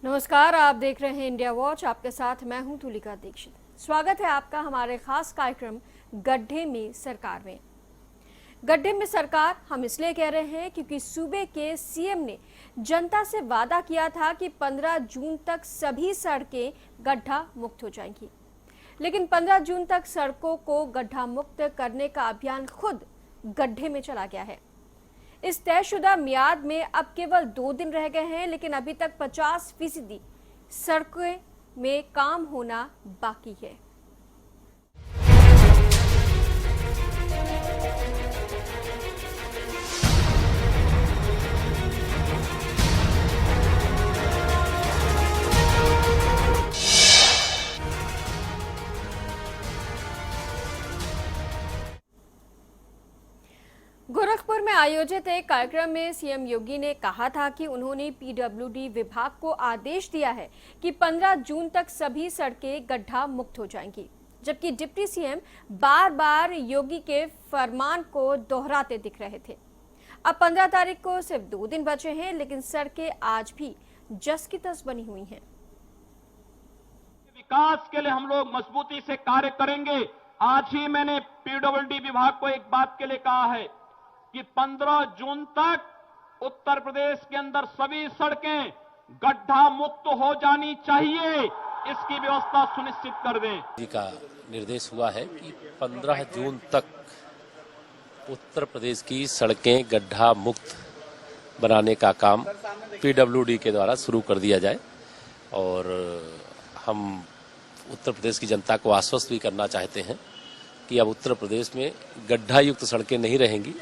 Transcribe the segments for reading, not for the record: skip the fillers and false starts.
नमस्कार, आप देख रहे हैं इंडिया वॉच। आपके साथ मैं हूं तुलिका दीक्षित। स्वागत है आपका हमारे खास कार्यक्रम गड्ढे में सरकार में। गड्ढे में सरकार हम इसलिए कह रहे हैं क्योंकि सूबे के सीएम ने जनता से वादा किया था कि 15 जून तक सभी सड़कें गड्ढा मुक्त हो जाएंगी, लेकिन 15 जून तक सड़कों को गड्ढा मुक्त करने का अभियान खुद गड्ढे में चला गया है। इस तयशुदा मियाद में अब केवल 2 दिन रह गए हैं, लेकिन अभी तक 50% सड़कों में काम होना बाकी है। गोरखपुर में आयोजित एक कार्यक्रम में सीएम योगी ने कहा था कि उन्होंने पीडब्ल्यूडी विभाग को आदेश दिया है कि 15 जून तक सभी सड़कें गड्ढा मुक्त हो जाएंगी, जबकि डिप्टी सीएम बार बार योगी के फरमान को दोहराते दिख रहे थे। अब 15 तारीख को सिर्फ 2 दिन बचे हैं, लेकिन सड़कें आज भी जस की तस बनी हुई हैं। विकास के लिए हम लोग मजबूती से कार्य करेंगे। आज ही मैंने पीडब्ल्यूडी विभाग को एक बात के लिए कहा है कि 15 जून तक उत्तर प्रदेश के अंदर सभी सड़कें गड्ढा मुक्त हो जानी चाहिए, इसकी व्यवस्था सुनिश्चित कर दें। जी का निर्देश हुआ है कि 15 जून तक उत्तर प्रदेश की सड़कें गड्ढा मुक्त बनाने का काम पीडब्ल्यूडी के द्वारा शुरू कर दिया जाए। और हम उत्तर प्रदेश की जनता को आश्वस्त भी करना चाहते हैं कि अब उत्तर प्रदेश में गड्ढा युक्त सड़कें नहीं रहेंगी।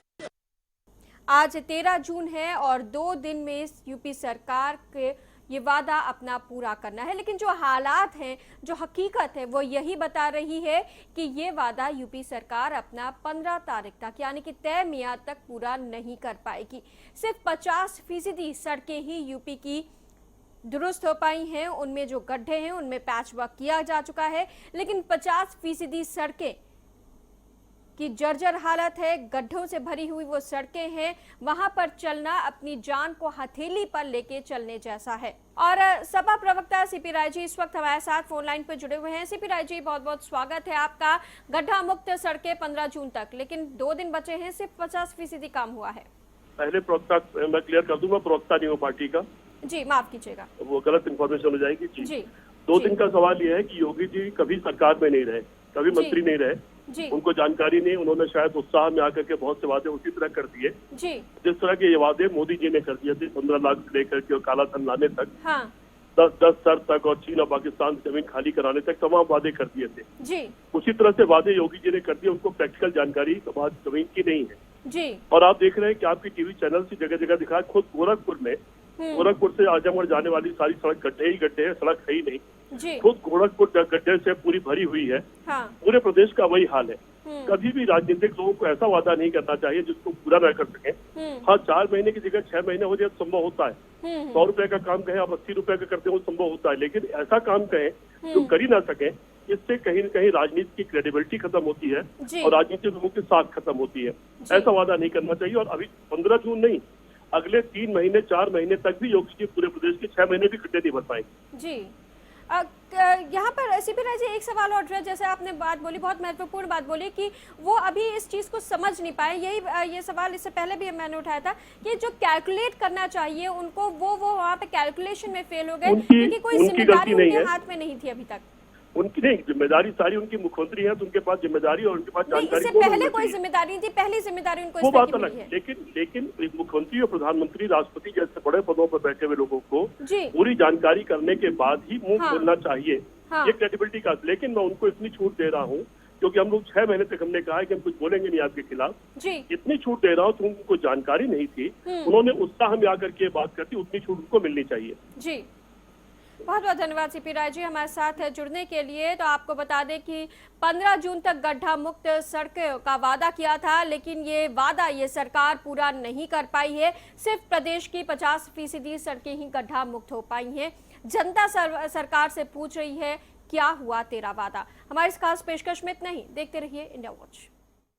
आज 13 जून है और 2 दिन में यूपी सरकार के ये वादा अपना पूरा करना है, लेकिन जो हालात हैं, जो हकीकत है, वो यही बता रही है कि ये वादा यूपी सरकार अपना 15 तारीख तक यानी कि तय मियाद तक पूरा नहीं कर पाएगी। सिर्फ 50% सड़कें ही यूपी की दुरुस्त हो पाई हैं। उनमें जो गड्ढे हैं उनमें पैच वर्क किया जा चुका है, लेकिन 50% सड़कें की जर्जर हालत है, गड्ढों से भरी हुई वो सड़कें हैं, वहां पर चलना अपनी जान को हथेली पर लेके चलने जैसा है। और सपा प्रवक्ता सीपी राय जी इस वक्त हमारे साथ फोन लाइन पर जुड़े हुए हैं। सीपी राय जी, बहुत बहुत स्वागत है आपका। गड्ढा मुक्त सड़कें 15 जून तक, लेकिन 2 दिन बचे हैं, सिर्फ 50% काम हुआ है। पहले प्रवक्ता मैं क्लियर कर दूं, मैं प्रवक्ता नहीं हूँ पार्टी का। जी माफ कीजिएगा, वो गलत इन्फॉर्मेशन हो जाएगी। जी 2 दिन का सवाल यह है कि योगी जी कभी सरकार में नहीं रहे, कभी मंत्री नहीं रहे, उनको जानकारी नहीं। उन्होंने शायद उत्साह में आकर के बहुत से वादे उसी तरह कर दिए जिस तरह के ये वादे मोदी जी ने कर दिए थे, 15 लाख से लेकर के काला धन लाने तक, 10 सर तक और चीन और पाकिस्तान से जमीन खाली कराने तक तमाम वादे कर दिए थे। उसी तरह से वादे योगी जी ने कर दिए, उनको प्रैक्टिकल जानकारी जमीन की नहीं है। और आप देख रहे हैं कि आपकी टीवी चैनल से जगह जगह दिखा, खुद गोरखपुर से आजमगढ़ जाने वाली सारी सड़क गड्ढे ही गड्ढे है, सड़क है ही नहीं। खुद गोरखपुर गड्ढे से पूरी भरी हुई है। पूरे प्रदेश का वही हाल है। कभी भी राजनीतिक लोगों को ऐसा वादा नहीं करना चाहिए जिसको पूरा न कर सके। हाँ, 4 महीने की जगह 6 महीने हो जाए तो संभव होता है। 100 रुपए का काम कहें आप 80 रुपए का करते हो, संभव होता है, लेकिन ऐसा काम कहें जो कर ही ना सके, इससे कहीं न कहीं राजनीति की क्रेडिबिलिटी खत्म होती है और राजनीतिक लोगों की साख खत्म होती है। ऐसा वादा नहीं करना चाहिए। और अभी 15 जून नहीं, अगले 3 महीने 4 महीने तक भी योगी जी पूरे प्रदेश के 6 महीने भी गड्ढे नहीं भर पाएंगे। जी यहाँ पर सीपी राय जी एक सवाल और है, जैसे आपने बात बोली, बहुत महत्वपूर्ण बात बोली कि वो अभी इस चीज को समझ नहीं पाए। यही ये सवाल इससे पहले भी मैंने उठाया था कि जो कैलकुलेट करना चाहिए उनको, वो वहाँ पे कैलकुलेशन में फेल हो गए, क्योंकि कोई जिम्मेदारी उनके हाथ में नहीं थी अभी तक। उनकी नहीं जिम्मेदारी, सारी उनकी मुख्यमंत्री है तो उनके पास जिम्मेदारी और उनके पास जानकारी। इससे पहले कोई जिम्मेदारी नहीं थी, पहली जिम्मेदारी उनको वो बात अलग है। लेकिन मुख्यमंत्री और प्रधानमंत्री, राष्ट्रपति जैसे बड़े पदों पर बैठे हुए लोगों को पूरी जानकारी करने के बाद ही मुंह खोलना चाहिए, ये क्रेडिबिलिटी का। लेकिन मैं उनको इतनी छूट दे रहा हूँ क्योंकि हम लोग 6 महीने तक हमने कहा है कि हम कुछ बोलेंगे नहीं आपके खिलाफ। इतनी छूट दे रहा हूँ तो उनको जानकारी नहीं थी, उन्होंने उत्साह में आकर के बात करती, उतनी छूट उनको मिलनी चाहिए। जी बहुत बहुत धन्यवाद सीपी राय जी हमारे साथ जुड़ने के लिए। तो आपको बता दें कि 15 जून तक गड्ढा मुक्त सड़कों का वादा किया था, लेकिन ये वादा ये सरकार पूरा नहीं कर पाई है। सिर्फ प्रदेश की 50% सड़कें ही गड्ढा मुक्त हो पाई हैं। जनता सरकार से पूछ रही है क्या हुआ तेरा वादा। हमारी इस खास पेशकश में इतना ही। देखते रहिए इंडिया वॉच।